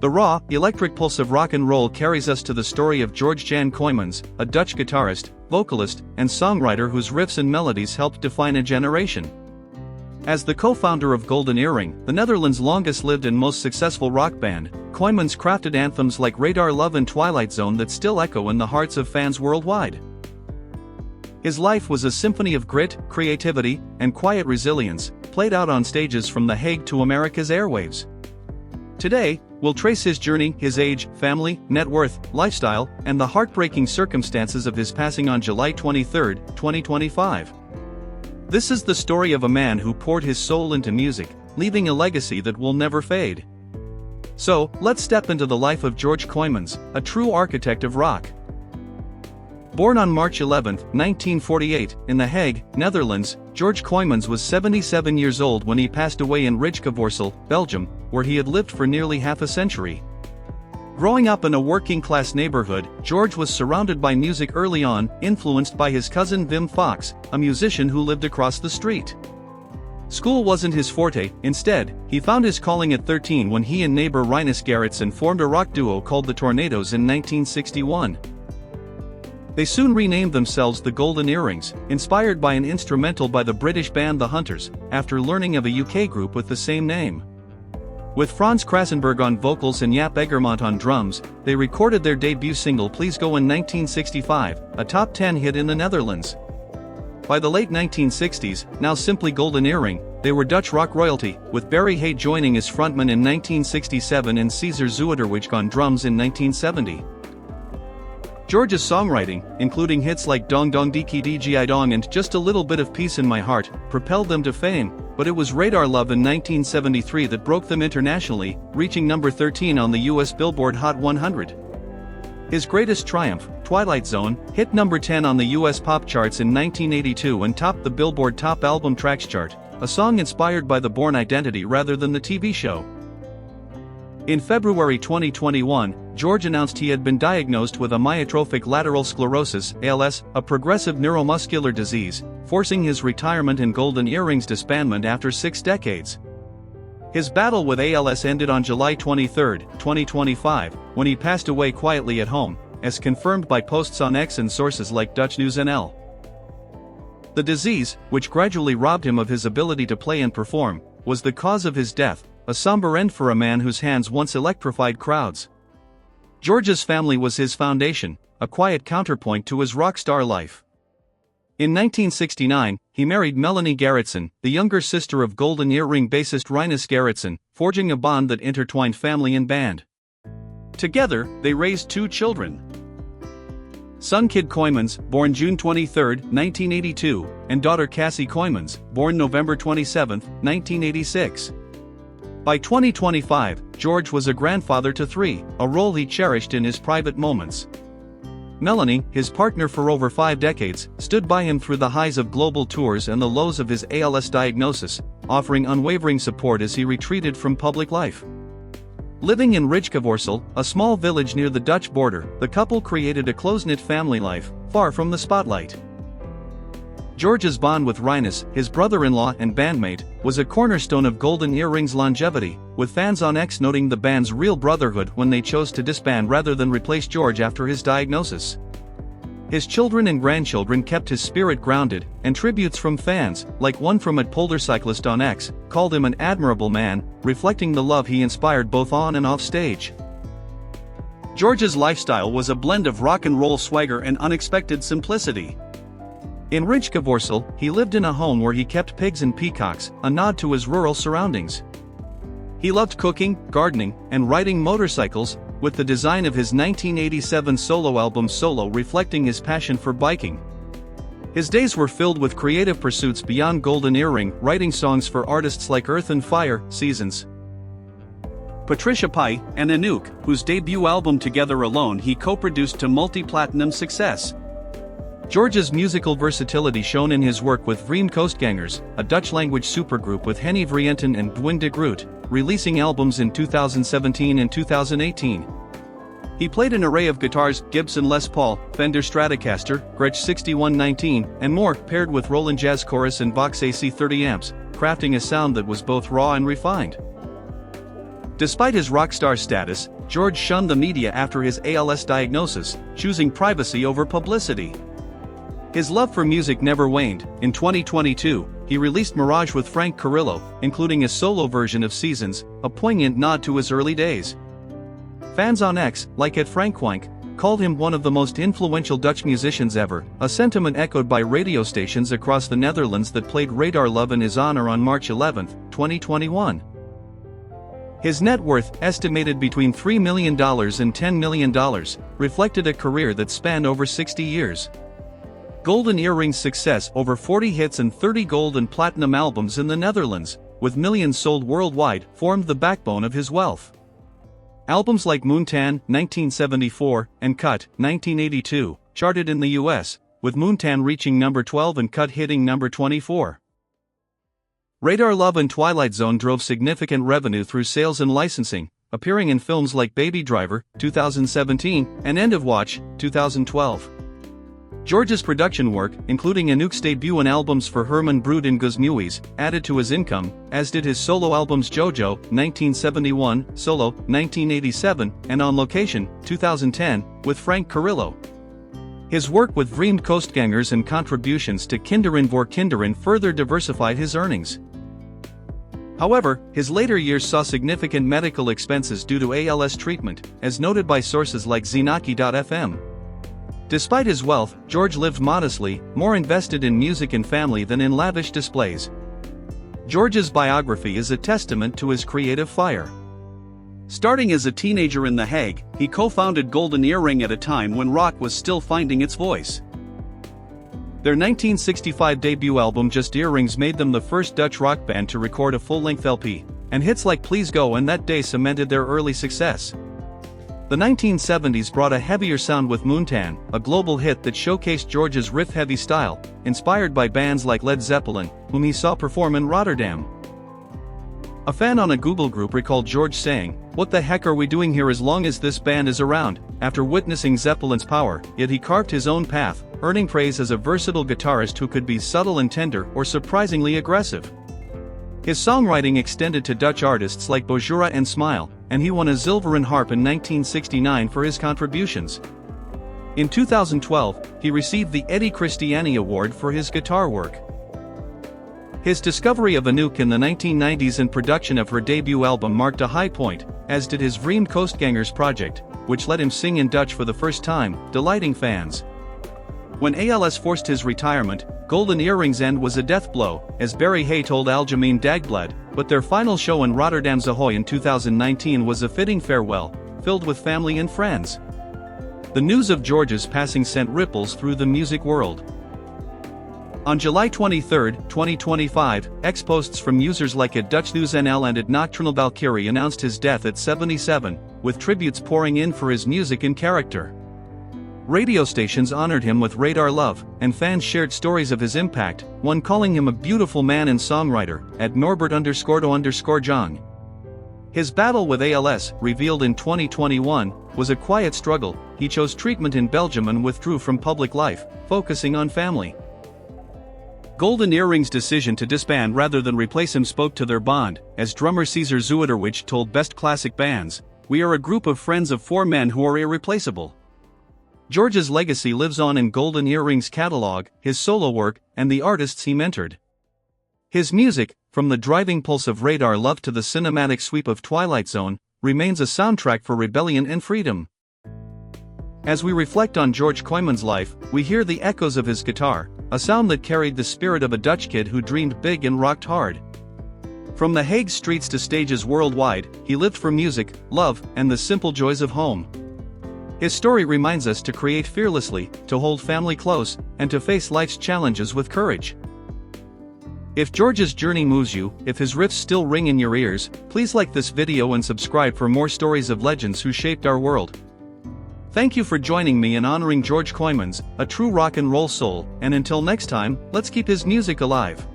The raw, electric pulse of rock and roll carries us to the story of George Jan Kooymans, a Dutch guitarist, vocalist, and songwriter whose riffs and melodies helped define a generation. As the co-founder of Golden Earring, the Netherlands' longest-lived and most successful rock band, Kooymans crafted anthems like Radar Love and Twilight Zone that still echo in the hearts of fans worldwide. His life was a symphony of grit, creativity, and quiet resilience, played out on stages from The Hague to America's airwaves. Today, we'll trace his journey, his age, family, net worth, lifestyle, and the heartbreaking circumstances of his passing on July 23, 2025. This is the story of a man who poured his soul into music, leaving a legacy that will never fade. So, let's step into the life of George Kooymans, a true architect of rock. Born on March 11, 1948, in The Hague, Netherlands, George Kooymans was 77 years old when he passed away in Rijkevorsel, Belgium, where he had lived for nearly half a century. Growing up in a working-class neighborhood, George was surrounded by music early on, influenced by his cousin Wim Fox, a musician who lived across the street. School wasn't his forte. Instead, he found his calling at 13 when he and neighbor Rinus Gerritsen formed a rock duo called the Tornadoes in 1961. They soon renamed themselves the Golden Earrings, inspired by an instrumental by the British band The Hunters, after learning of a UK group with the same name. With Frans Krasenberg on vocals and Jaap Egermont on drums, they recorded their debut single Please Go in 1965, a top 10 hit in the Netherlands. By the late 1960s, now simply Golden Earring, they were Dutch rock royalty, with Barry Hay joining as frontman in 1967 and Cesar Zuiderwijk on drums in 1970. George's songwriting, including hits like Dong Dong Diki Dgi Dong and Just a Little Bit of Peace in My Heart, propelled them to fame, but it was Radar Love in 1973 that broke them internationally, reaching number 13 on the US Billboard Hot 100. His greatest triumph, Twilight Zone, hit number 10 on the US pop charts in 1982 and topped the Billboard Top Album Tracks chart, a song inspired by the Bourne identity rather than the TV show. In February 2021, George announced he had been diagnosed with amyotrophic lateral sclerosis, ALS, a progressive neuromuscular disease, forcing his retirement and Golden Earrings disbandment after 6 decades. His battle with ALS ended on July 23, 2025, when he passed away quietly at home, as confirmed by posts on X and sources like Dutch News NL. The disease, which gradually robbed him of his ability to play and perform, was the cause of his death, a somber end for a man whose hands once electrified crowds. George's family was his foundation, a quiet counterpoint to his rock star life. In 1969, he married Melanie Gerritsen, the younger sister of Golden Earring bassist Rinus Gerritsen, forging a bond that intertwined family and band. Together, they raised 2 children. Son Kid Kooymans, born June 23, 1982, and daughter Cassie Kooymans, born November 27, 1986. By 2025, George was a grandfather to 3, a role he cherished in his private moments. Melanie, his partner for over 5 decades, stood by him through the highs of global tours and the lows of his ALS diagnosis, offering unwavering support as he retreated from public life. Living in Rijkevorsel, a small village near the Dutch border, the couple created a close-knit family life, far from the spotlight. George's bond with Rinus, his brother-in-law and bandmate, was a cornerstone of Golden Earring's longevity, with fans on X noting the band's real brotherhood when they chose to disband rather than replace George after his diagnosis. His children and grandchildren kept his spirit grounded, and tributes from fans, like one from a Poldercyclist on X, called him an admirable man, reflecting the love he inspired both on and off stage. George's lifestyle was a blend of rock and roll swagger and unexpected simplicity. In Rijkevorsel, he lived in a home where he kept pigs and peacocks, a nod to his rural surroundings. He loved cooking, gardening, and riding motorcycles, with the design of his 1987 solo album Solo reflecting his passion for biking. His days were filled with creative pursuits beyond Golden Earring, writing songs for artists like Earth and Fire, Seasons, Patricia Pai, and Anouk, whose debut album Together Alone he co-produced to multi-platinum success. George's musical versatility shone in his work with Vreemd Coastgangers, a Dutch-language supergroup with Henny Vrienden and Dwin de Groot, releasing albums in 2017 and 2018. He played an array of guitars, Gibson Les Paul, Fender Stratocaster, Gretsch 6119, and more, paired with Roland Jazz Chorus and Vox AC 30 amps, crafting a sound that was both raw and refined. Despite his rock star status, George shunned the media after his ALS diagnosis, choosing privacy over publicity. His love for music never waned. In 2022, he released Mirage with Frank Carrillo, including a solo version of Seasons, a poignant nod to his early days. Fans on X, like @FrankQuank, called him one of the most influential Dutch musicians ever, a sentiment echoed by radio stations across the Netherlands that played Radar Love in his honor on March 11, 2021. His net worth, estimated between $3 million and $10 million, reflected a career that spanned over 60 years. Golden Earring's success, over 40 hits and 30 gold and platinum albums in the Netherlands, with millions sold worldwide, formed the backbone of his wealth. Albums like Moontan, 1974, and Cut, 1982, charted in the US, with Moontan reaching number 12 and Cut hitting number 24. Radar Love and Twilight Zone drove significant revenue through sales and licensing, appearing in films like Baby Driver, 2017, and End of Watch, 2012. George's production work, including Anouk's debut and albums for Herman Brood and Guzmuis, added to his income, as did his solo albums JoJo, 1971, Solo, 1987, and On Location, 2010, with Frank Carrillo. His work with Vreemd Coastgangers and contributions to Kinderen voor Kinderen further diversified his earnings. However, his later years saw significant medical expenses due to ALS treatment, as noted by sources like Zinaki.fm. Despite his wealth, George lived modestly, more invested in music and family than in lavish displays. George's biography is a testament to his creative fire. Starting as a teenager in The Hague, he co-founded Golden Earring at a time when rock was still finding its voice. Their 1965 debut album Just Earrings made them the first Dutch rock band to record a full-length LP, and hits like Please Go and That Day cemented their early success. The 1970s brought a heavier sound with Moontan, a global hit that showcased George's riff-heavy style, inspired by bands like Led Zeppelin, whom he saw perform in Rotterdam. A fan on a Google group recalled George saying, "What the heck are we doing here as long as this band is around?" After witnessing Zeppelin's power, yet he carved his own path, earning praise as a versatile guitarist who could be subtle and tender or surprisingly aggressive. His songwriting extended to Dutch artists like Bojura and Smile, and he won a Zilveren Harp in 1969 for his contributions. In 2012, he received the Eddie Christiani Award for his guitar work. His discovery of Anouk in the 1990s and production of her debut album marked a high point, as did his Vreemd Coastgangers project, which let him sing in Dutch for the first time, delighting fans. When ALS forced his retirement, Golden Earring's end was a death blow, as Barry Hay told Algemeen Dagblad, but their final show in Rotterdam's Ahoy in 2019 was a fitting farewell, filled with family and friends. The news of George's passing sent ripples through the music world. On July 23, 2025, X-posts from users like @DutchNewsNL and @Nocturnal Valkyrie announced his death at 77, with tributes pouring in for his music and character. Radio stations honored him with Radar Love, and fans shared stories of his impact, one calling him a beautiful man and songwriter, @Norbert_do_Jong. His battle with ALS, revealed in 2021, was a quiet struggle. He chose treatment in Belgium and withdrew from public life, focusing on family. Golden Earring's decision to disband rather than replace him spoke to their bond, as drummer Cesar Zuiderwich told Best Classic Bands, "We are a group of friends of four men who are irreplaceable." George's legacy lives on in Golden Earring's catalog, his solo work, and the artists he mentored. His music, from the driving pulse of Radar Love to the cinematic sweep of Twilight Zone, remains a soundtrack for rebellion and freedom. As we reflect on George Kooymans' life, we hear the echoes of his guitar, a sound that carried the spirit of a Dutch kid who dreamed big and rocked hard. From The Hague streets to stages worldwide, he lived for music, love, and the simple joys of home. His story reminds us to create fearlessly, to hold family close, and to face life's challenges with courage. If George's journey moves you, if his riffs still ring in your ears, please like this video and subscribe for more stories of legends who shaped our world. Thank you for joining me in honoring George Kooymans, a true rock and roll soul, and until next time, let's keep his music alive.